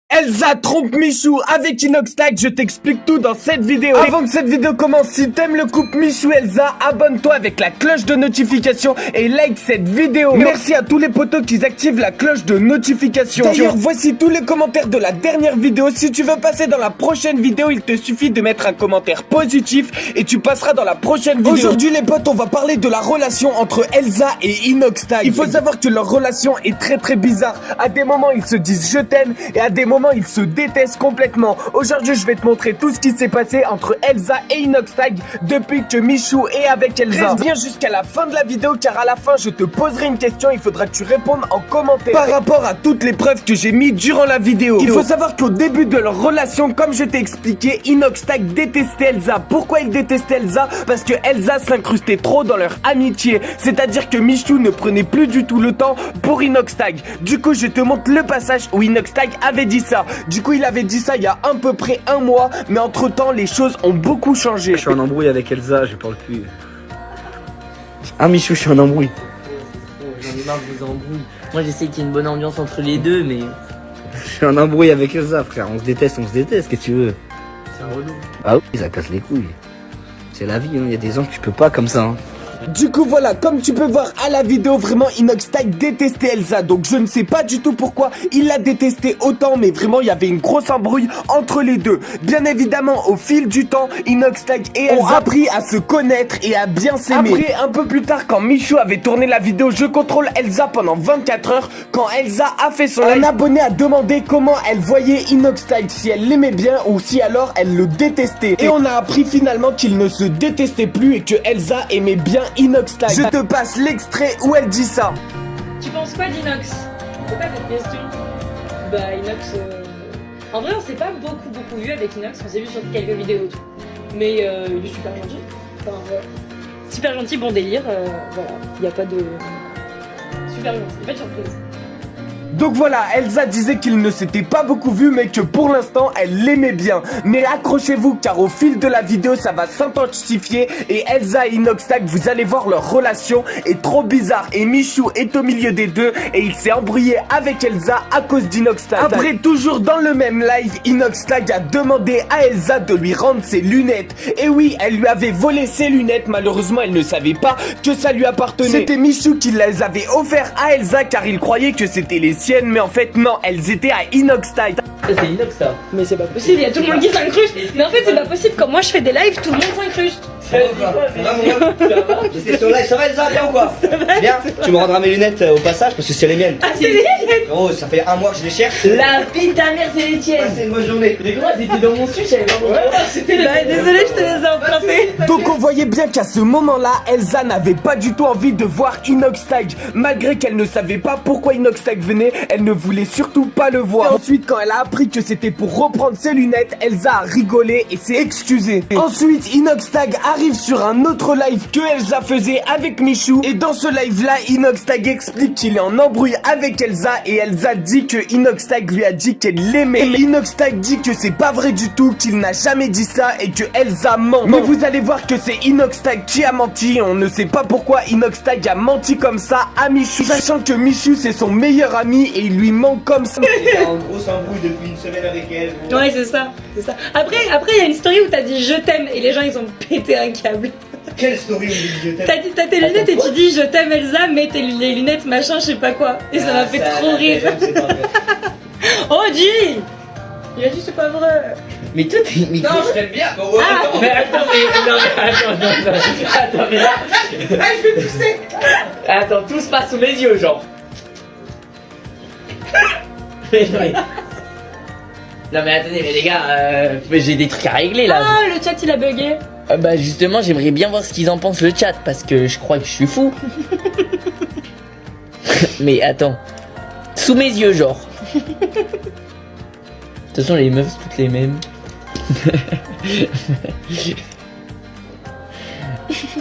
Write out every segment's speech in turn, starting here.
Elsa trompe Michou avec Inoxtag, je t'explique tout dans cette vidéo. Avant que cette vidéo commence, si t'aimes le couple Michou-Elsa, abonne-toi avec la cloche de notification et like cette vidéo. Merci à tous les potos qui activent la cloche de notification. D'ailleurs, voici tous les commentaires de la dernière vidéo. Si tu veux passer dans la prochaine vidéo, il te suffit de mettre un commentaire positif et tu passeras dans la prochaine vidéo. Aujourd'hui les potes, on va parler de la relation entre Elsa et Inoxtag. Il faut savoir que leur relation est très bizarre. À des moments, ils se disent je t'aime et à des moments, ils se détestent complètement. Aujourd'hui, je vais te montrer tout ce qui s'est passé entre Elsa et Inoxtag depuis que Michou est avec Elsa. Reste bien jusqu'à la fin de la vidéo car à la fin, je te poserai une question. Il faudra que tu répondes en commentaire par rapport à toutes les preuves que j'ai mis durant la vidéo. Il faut savoir qu'au début de leur relation, comme je t'ai expliqué, Inoxtag détestait Elsa. Pourquoi il détestait Elsa? Parce que Elsa s'incrustait trop dans leur amitié. C'est-à-dire que Michou ne prenait plus du tout le temps pour Inoxtag. Du coup, je te montre le passage où Inoxtag avait dit ça. Du coup, il avait dit ça il y a à peu près un mois, mais entre temps, les choses ont beaucoup changé. Je suis en embrouille avec Elsa, je parle plus. Ah Michou, je suis en embrouille. J'en ai marre de vous embrouiller. Moi j'essaie qu'il y ait une bonne ambiance entre les deux, mais Je suis en embrouille avec Elsa, frère. On se déteste, qu'est-ce que tu veux? c'est un relou. Ah oui, ça casse les couilles. C'est la vie, hein. Il y a des gens que tu peux pas comme ça. Hein. Du coup voilà, comme tu peux voir à la vidéo, vraiment Inoxtag détestait Elsa. Donc je ne sais pas du tout pourquoi il la détestait autant, mais vraiment il y avait une grosse embrouille entre les deux. Bien évidemment, au fil du temps, Inoxtag et Elsa ont appris à se connaître et à bien s'aimer. Après, un peu plus tard, quand Michou avait tourné la vidéo Je contrôle Elsa pendant 24 heures, quand Elsa a fait son live, un abonné a demandé comment elle voyait Inoxtag, si elle l'aimait bien ou si alors elle le détestait. Et on a appris finalement qu'ils ne se détestaient plus et que Elsa aimait bien Inoxtag. Je te passe l'extrait où elle dit ça. Tu penses quoi d'Inox? C'est pas cette question. Bah Inox, en vrai on s'est pas beaucoup vu avec Inox, on s'est vu sur quelques vidéos et tout. Mais il est super gentil. Enfin, super gentil, bon délire, voilà. Y a pas de... Super gentil, pas de surprise. Donc voilà, Elsa disait qu'ils ne s'étaient pas beaucoup vus mais que pour l'instant elle l'aimait bien. Mais accrochez-vous car au fil de la vidéo ça va s'intensifier et Elsa et Inoxtag, vous allez voir leur relation est trop bizarre et Michou est au milieu des deux et il s'est embrouillé avec Elsa à cause d'Inoxtag. Après, toujours dans le même live, Inoxtag a demandé à Elsa de lui rendre ses lunettes. Et oui, elle lui avait volé ses lunettes, malheureusement elle ne savait pas que ça lui appartenait. C'était Michou qui les avait offertes à Elsa car il croyait que c'était les siennes, mais en fait non, elles étaient à Inoxtag. C'est Inox ça. Mais c'est pas possible, y a tout le monde qui s'incruste. Mais en fait c'est pas possible, quand moi je fais des lives, tout le monde s'incruste. C'est sur live, ça va Elsa, bien ou quoi? Bien, tu me rendras mes lunettes au passage parce que c'est les miennes. Ah c'est les miennes. Oh, ça fait un mois que je les cherche. La vie de ta mère, c'est les tiennes. Passez une bonne journée. Les gros, c'était dans mon sujet, j'avais vraiment. C'était Bah désolé, je te les ai empruntés. Donc on voyait bien qu'à ce moment-là, Elsa n'avait pas du tout envie de voir Inoxtag. Malgré qu'elle ne savait pas pourquoi Inoxtag venait, elle ne voulait surtout pas le voir. Et ensuite, quand elle a appris que c'était pour reprendre ses lunettes, Elsa a rigolé et s'est excusée. Ensuite, Inoxtag arrive sur un autre live que Elsa faisait avec Michou. Et dans ce live-là, Inoxtag explique qu'il est en embrouille avec Elsa et Elsa dit que Inoxtag lui a dit qu'elle l'aimait. Et Inoxtag dit que c'est pas vrai du tout, qu'il n'a jamais dit ça et que Elsa ment. Mais vous allez voir que c'est Inoxtag qui a menti. On ne sait pas pourquoi Inoxtag a menti comme ça à Michou, sachant que Michou c'est son meilleur ami et il lui ment comme ça. J'étais en grosse embrouille depuis une semaine avec elle. Ouais c'est ça, c'est ça. Après il y a une story où t'as dit je t'aime et les gens ils ont pété un câble. Quelle story où je dis je t'aime? T'as tes lunettes et tu dis je t'aime Elsa mais les lunettes machin je sais pas quoi. Et ça m'a fait trop rire. Oh dis! Il a dit c'est pas vrai. Mais toi, t'es. Non, je t'aime bien. Bon, ouais, Ah. attends. Mais attends, attends, mais là. Ah, je vais pousser. Attends, tout se passe sous mes yeux, genre. Non mais attendez, mais les gars, j'ai des trucs à régler là. Ah le chat il a bugué. Bah justement, j'aimerais bien voir ce qu'ils en pensent le chat parce que je crois que je suis fou. Mais attends, sous mes yeux, genre. De toute façon, les meufs, c'est toutes les mêmes.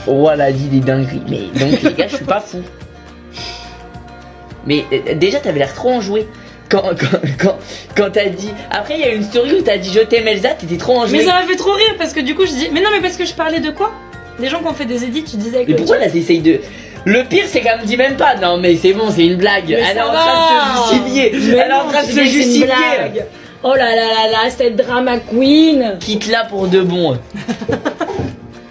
Voilà, dit des dingueries. Mais donc, les gars, je suis pas fou. Mais déjà, t'avais l'air trop enjoué. Quand t'as dit. Après, il y a une story où t'as dit je t'aime Elsa, t'étais trop enjoué. Mais ça m'a fait trop rire parce que du coup je dis. Mais non mais parce que je parlais de quoi? Des gens qui ont fait des edits, tu disais avec Mais le pourquoi chat. là t'essayes de. Le pire c'est qu'elle me dit même pas. Non mais c'est bon, c'est une blague. Mais Elle est ça en va. train de se justifier. Mais Elle est en non, train de c'est se bien que c'est une justifier. blague. Oh là là là là, cette drama queen. Quitte là pour de bon.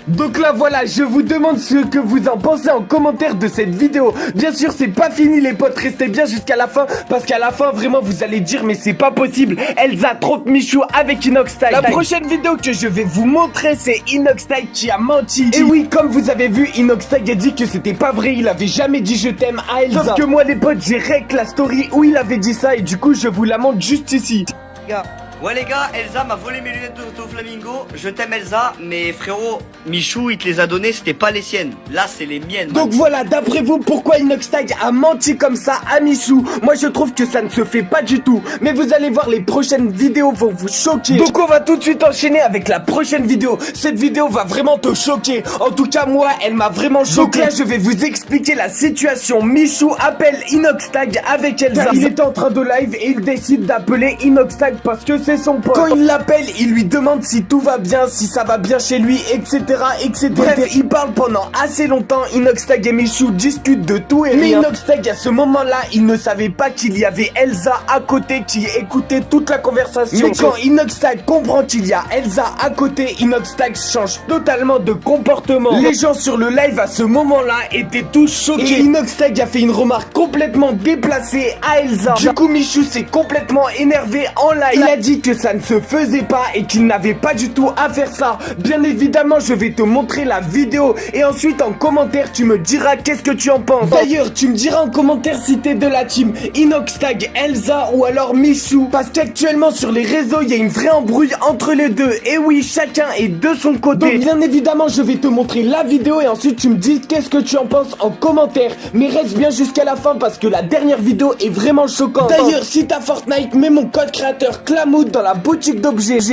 Donc là voilà, je vous demande ce que vous en pensez en commentaire de cette vidéo. Bien sûr c'est pas fini les potes, restez bien jusqu'à la fin. Parce qu'à la fin vraiment vous allez dire mais c'est pas possible, Elsa trompe Michou avec Inoxtag. La prochaine vidéo que je vais vous montrer c'est Inoxtag qui a menti. Et oui comme vous avez vu, Inoxtag a dit que c'était pas vrai, il avait jamais dit je t'aime à Elsa. Sauf que moi les potes j'ai rec la story où il avait dit ça et du coup je vous la montre juste ici. Ouais les gars, Elsa m'a volé mes lunettes de Flamingo. Je t'aime Elsa, mais frérot, Michou il te les a données, c'était pas les siennes. Là c'est les miennes. Donc voilà, d'après vous, pourquoi Inoxtag a menti comme ça à Michou? Moi je trouve que ça ne se fait pas du tout. Mais vous allez voir, les prochaines vidéos vont vous choquer. Donc on va tout de suite enchaîner avec la prochaine vidéo. Cette vidéo va vraiment te choquer. En tout cas moi, elle m'a vraiment choqué. Donc là je vais vous expliquer la situation. Michou appelle Inoxtag avec Elsa. Il était en train de live et il décide d'appeler Inoxtag parce que c'est son pote. Quand il l'appelle, il lui demande si tout va bien, si ça va bien chez lui, etc. etc. Bref, il parle pendant assez longtemps. Inoxtag et Michou discutent de tout et rien. Mais Inoxtag à ce moment-là, il ne savait pas qu'il y avait Elsa à côté qui écoutait toute la conversation. Mais quand Inoxtag comprend qu'il y a Elsa à côté, Inoxtag change totalement de comportement. Les gens sur le live à ce moment-là étaient tous choqués. Et Inoxtag a fait une remarque complètement déplacée à Elsa. Du coup, Michou s'est complètement énervé en live. Il a dit que ça ne se faisait pas et qu'il n'avait pas du tout à faire ça. Bien évidemment, je vais te montrer la vidéo et ensuite en commentaire, tu me diras qu'est-ce que tu en penses. D'ailleurs, tu me diras en commentaire si t'es de la team Inoxtag, Elsa ou alors Michou. Parce qu'actuellement sur les réseaux, il y a une vraie embrouille entre les deux. Et oui, chacun est de son côté. Donc bien évidemment, je vais te montrer la vidéo et ensuite tu me dis qu'est-ce que tu en penses en commentaire. Mais reste bien jusqu'à la fin parce que la dernière vidéo est vraiment choquante. D'ailleurs, si t'as Fortnite, mets mon code créateur Clamoud dans la boutique d'objets. Gros.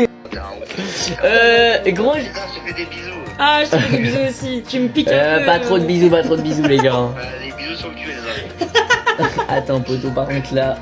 Je te fais des bisous. Ah, je te fais des bisous aussi. Tu me piques un peu. Pas trop de bisous les gars. Des bisous sur le cul Elsa. Attends poto, par contre là.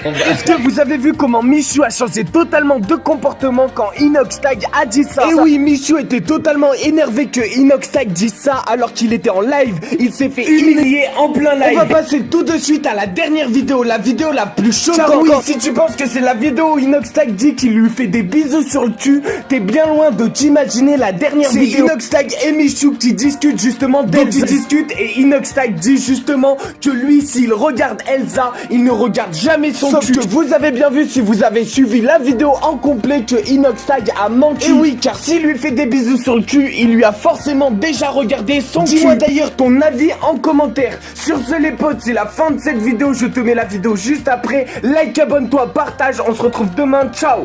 Est-ce que vous avez vu comment Michou a changé totalement de comportement quand Inoxtag a dit ça? Et oui, Michou était totalement énervé que Inoxtag dise ça alors qu'il était en live. Il s'est fait humilier en plein live. On va passer tout de suite à la dernière vidéo, la vidéo la plus choquante. Car oui, si tu penses que c'est la vidéo où Inoxtag dit qu'il lui fait des bisous sur le cul, t'es bien loin de t'imaginer la dernière vidéo. C'est Inoxtag et Michou qui discutent justement d'Elsa. Ils discutent et Inoxtag dit justement que lui, s'il regarde Elsa, il ne regarde jamais son cul. Que vous avez bien vu si vous avez suivi la vidéo en complet que Inoxtag a menti. Et oui, car s'il lui fait des bisous sur le cul, il lui a forcément déjà regardé son cul. Dis-moi d'ailleurs ton avis en commentaire. Sur ce les potes, c'est la fin de cette vidéo. Je te mets la vidéo juste après. Like, abonne-toi, partage. On se retrouve demain. Ciao.